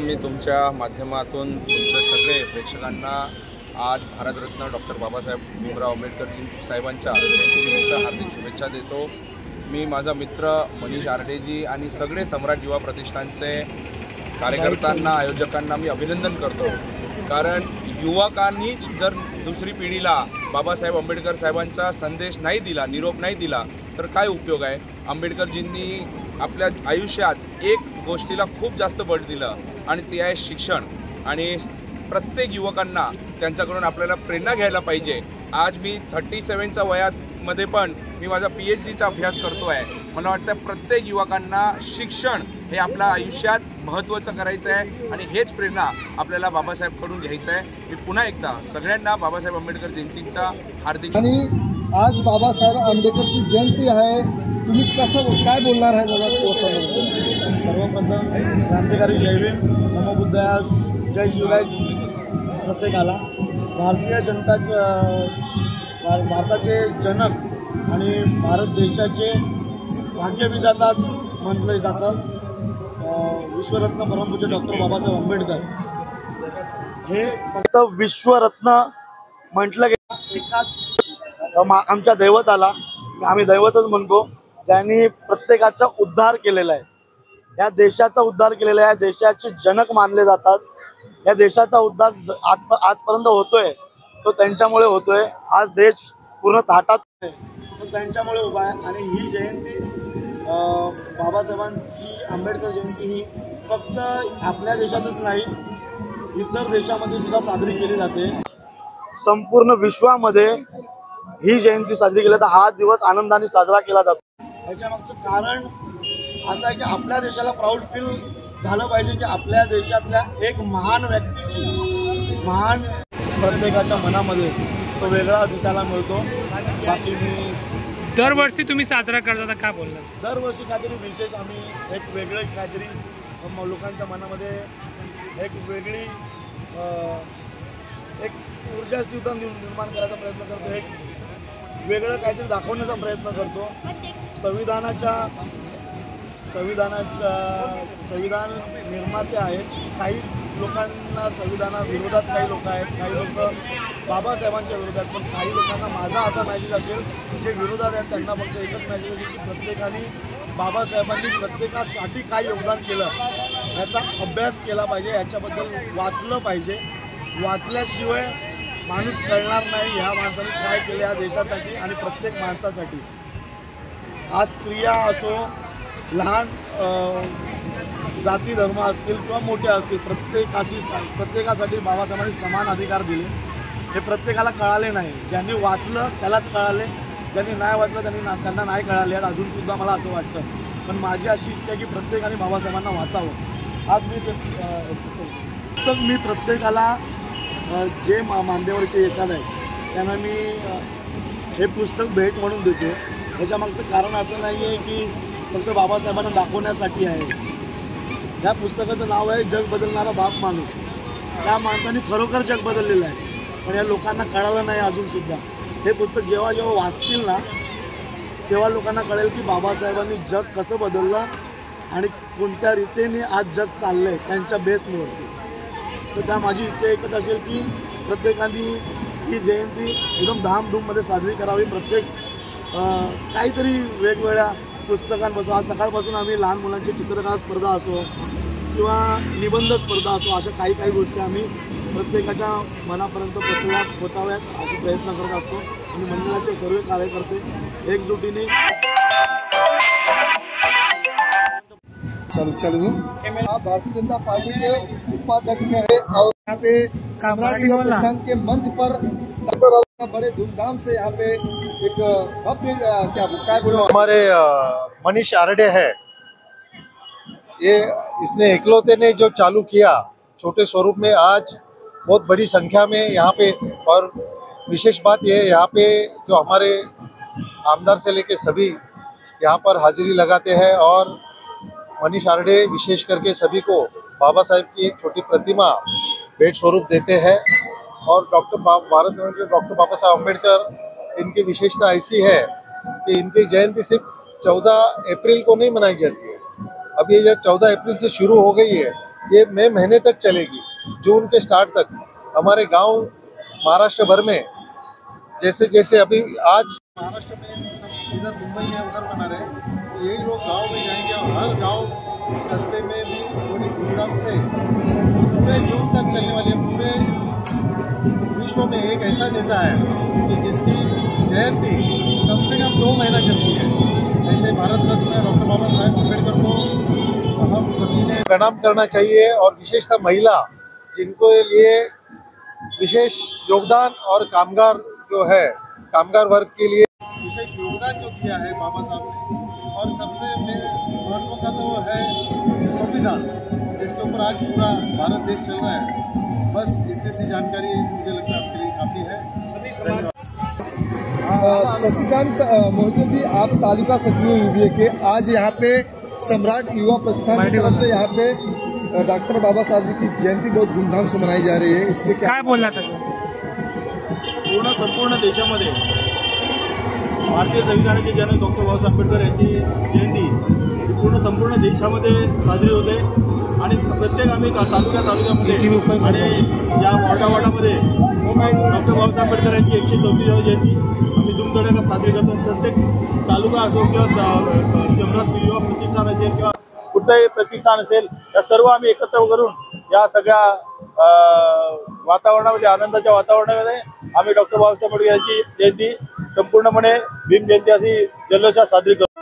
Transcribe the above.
मी तुमच्या माध्यमातून तुमच्या सगळे प्रेक्षकांना आज भारतरत्न डॉक्टर बाबासाहेब भीमराव आंबेडकर साहेबांच्या जयंतीनिमित्त हार्दिक शुभेच्छा देतो। मी माझा मित्र मनीष आरडेजी आणि सगळे सम्राट युवा प्रतिष्ठानचे कार्यकर्त्यांना आयोजकांना मी अभिनंदन करतो, कारण युवकांनीच जर दुसरी पिढीला बाबासाहेब आंबेडकर साहेबांचा संदेश नाही दिला, निरोप नाही दिला तर काय उपयोग आहे। आंबेडकरजींनी आपल्या आयुष्यात एक गोष्टीला खूप जास्त बळ दिलं आणि ते आहे शिक्षण, आणि प्रत्येक युवकांना त्यांच्याकडून आपल्याला प्रेरणा घ्यायला पाहिजे। आज मी 37च्या वयामध्ये पण मी माझा PhDचा अभ्यास करतो आहे। मला वाटतं प्रत्येक युवकांना शिक्षण हे आपल्या आयुष्यात महत्त्वाचं करायचं आहे आणि हेच प्रेरणा आपल्याला बाबासाहेबकडून घ्यायचं आहे। मी पुन्हा एकदा सगळ्यांना बाबासाहेब आंबेडकर जयंतीचा हार्दिक आणि आज बाबासाहेब आंबेडकरची जयंती आहे, तुम्ही कसं काय बोलणार आहे सर्वप्रथम क्रांतिकारी जय भीम, नमो बुद्धाय, जय शिवराय प्रत्येकाला। भारताचे जनक आणि भारत देशाचे भाग्यविधाता म्हटलं जातं विश्वरत्न परमपूज्य डॉक्टर बाबासाहेब आंबेडकर हे फक्त विश्वरत्न म्हटलं गेलं एकाच आमच्या दैवताला, आम्ही दैवतच म्हणतो, ज्यांनी प्रत्येकाचा उद्धार केलेला आहे, या देशाचा उद्धार केलेला आहे, देशाचे जनक मानले जातात। या देशाचा उद्धार आजपर्यंत होतोय तो त्यांच्यामुळे होतोय। आज देश पूर्ण ताटात तो त्यांच्यामुळे उभा आहे। आणि ही जयंती बाबासाहेबांची आंबेडकर जयंती ही फक्त आपल्या देशातच नाही, इतर देशामध्ये सुद्धा साजरी केली जाते। संपूर्ण विश्वामध्ये ही जयंती साजरी केली तर हा दिवस आनंदाने साजरा केला जातो। याच्या मागचं कारण असं आहे की आपल्या देशाला प्राऊड फील झालं पाहिजे की आपल्या देशातल्या एक महान व्यक्तीची प्रत्येकाच्या मनामध्ये तो वेगळा दिसायला मिळतो। बाकी मी दरवर्षी तुम्ही साजरा करता का बोलला? दरवर्षी काहीतरी विशेष आम्ही एक वेगळे काहीतरी लोकांच्या मनामध्ये एक वेगळी एक ऊर्जा सुद्धा निर्माण करायचा प्रयत्न करतो, एक वेगळं काहीतरी दाखवण्याचा प्रयत्न करतो। संविधान निर्माते आहेत, काही लोकांना संविधानाविरोधात काही लोक आहेत, काही लोक बाबासाहेबांच्या विरोधात, पण काही लोकांना माझा असा मॅसेज असेल, जे विरोधात आहेत त्यांना फक्त एकच मॅसेज असेल की प्रत्येकाने बाबासाहेबांनी प्रत्येकासाठी काय योगदान केलं याचा अभ्यास केला पाहिजे, याच्याबद्दल वाचलं पाहिजे। वाचल्याशिवाय माणूस कळणार नाही ह्या माणसाने काय केलं या देशासाठी आणि प्रत्येक माणसासाठी। आज स्त्रिया असो, लहान जाती धर्म असतील किंवा मोठ्या असतील, प्रत्येकासाठी बाबासाहेबांनी समान अधिकार दिले। हे प्रत्येकाला कळाले नाही, ज्यांनी वाचलं त्यालाच कळाले, ज्यांनी नाही वाचलं त्यांना नाही कळाले अजूनसुद्धा मला असं वाटतं। पण माझी अशी इच्छा आहे की प्रत्येकाने बाबासाहेबांना वाचावं। आज मी प्रत्येकाला जे मान्यवर इथे येतात आहे त्यांना मी हे पुस्तक भेट म्हणून देतो। ह्याच्या मागचं कारण असं नाही आहे की फक्त बाबासाहेबांना दाखवण्यासाठी आहे। या पुस्तकाचं नाव आहे जग बदलणारा बाप माणूस। त्या माणसाने खरोखर जग बदललेलं आहे, पण या लोकांना कळालं नाही अजूनसुद्धा। हे पुस्तक जेव्हा जेव्हा वाचतील ना तेव्हा लोकांना कळेल की बाबासाहेबांनी जग कसं बदललं आणि कोणत्या रीतीने आज जग चाललं आहे त्यांच्या बेसवरती। तर त्या माझी इच्छा एकच असेल की प्रत्येकाने ही जयंती एकदम धामधूममध्ये साजरी करावी। प्रत्येक काहीतरी वेगवेगळ्या पुस्तकांपासून, आज सकाळपासून आम्ही लहान मुलांची चित्रकला स्पर्धा असो किंवा निबंध स्पर्धा असो, अशा काही गोष्टी आम्ही प्रत्येकाच्या मनापर्यंत पोचाव्यात असे प्रयत्न करत असतो। आणि मंडळाचे सर्व कार्यकर्ते एकजुटीने चालू भारतीय जनता पार्टी के उपाध्यक्ष है और यहाँ पे सम्राट युवा प्रतिष्ठान के मंच पर बड़े धूमधाम से यहाँ पे एक भव्य क्या बोलो हमारे मनीष आरडे है, ये इसने इकलौते ने जो चालू किया छोटे स्वरूप में, आज बहुत बड़ी संख्या में यहाँ पे, और विशेष बात ये है यहाँ पे जो हमारे आमदार से लेके सभी यहाँ पर हाजिरी लगाते हैं और मनीष आरडे विशेष करके सभी को बाबा साहेब की एक छोटी प्रतिमा भेंट स्वरूप देते हैं। और डॉक्टर बाबा साहेब अम्बेडकर, इनकी विशेषता ऐसी है कि इनकी जयंती सिर्फ 14 अप्रैल को नहीं मनाई जाती है। अब ये जब 14 अप्रैल से शुरू हो गई है ये मई महीने तक चलेगी, जून के स्टार्ट तक। हमारे गांव महाराष्ट्र भर में जैसे जैसे अभी आज महाराष्ट्र में सब इधर मुंबई में उधर बना रहे, तो यही लोग गांव में जाएंगे और हर गांव कस्बे में भी बड़ी धूमधाम से पूरे जून तक चलने वाली पूरे विश्व में एक ऐसा नेता है कि जिसकी जयंती कम से कम 2 महीना चलती है। ऐसे भारत रत्न डॉक्टर बाबा साहेब अम्बेडकर को हम सभी ने प्रणाम करना चाहिए, और विशेषतः महिला जिनको लिए विशेष योगदान और कामगार जो है, कामगार वर्ग के लिए विशेष योगदान जो दिया है बाबा साहब ने। और सबसे महत्व का तो है संविधान, जिसके ऊपर आज पूरा भारत देश चल रहा है। बस इतनी सी जानकारी मुझे लगता है आपके लिए काफ़ी है। शशिकांत मोहिते जी, आप तालुका सचिव यूबीए के, आज यहाँ पे सम्राट युवा प्रस्थान की तरफ से यहाँ पे डॉक्टर बाबा साहब जी की जयंती बहुत धूमधाम से मनाई जा रही है, इसके काय बोलला था? संपूर्ण देशामध्ये भारतीय संविधानाचे जनक डॉक्टर बाबासाहेब आंबेडकर यांची जयंती पूर्ण संपूर्ण देशामध्ये साजरी होते आणि प्रत्येक आम्ही तालुक्यामध्ये आणि या वॉर्डामध्ये डॉक्टर बाबासाहेब आंबेडकर यांची 134वी जयंती आम्ही धूमधडाक्यात साजरी करतो। प्रत्येक तालुका असो किंवा शहरात युवा प्रतिष्ठान असेल किंवा कुठचंही प्रतिष्ठान असेल, या सर्व आम्ही एकत्र करून या सगळ्या वातावरणामध्ये, आनंदाच्या वातावरणामध्ये आम्ही डॉक्टर बाबासाहेब आंबेडकर यांची जयंती संपूर्णपणे भीम जयंती अशी जल्लोषात साजरी करतो।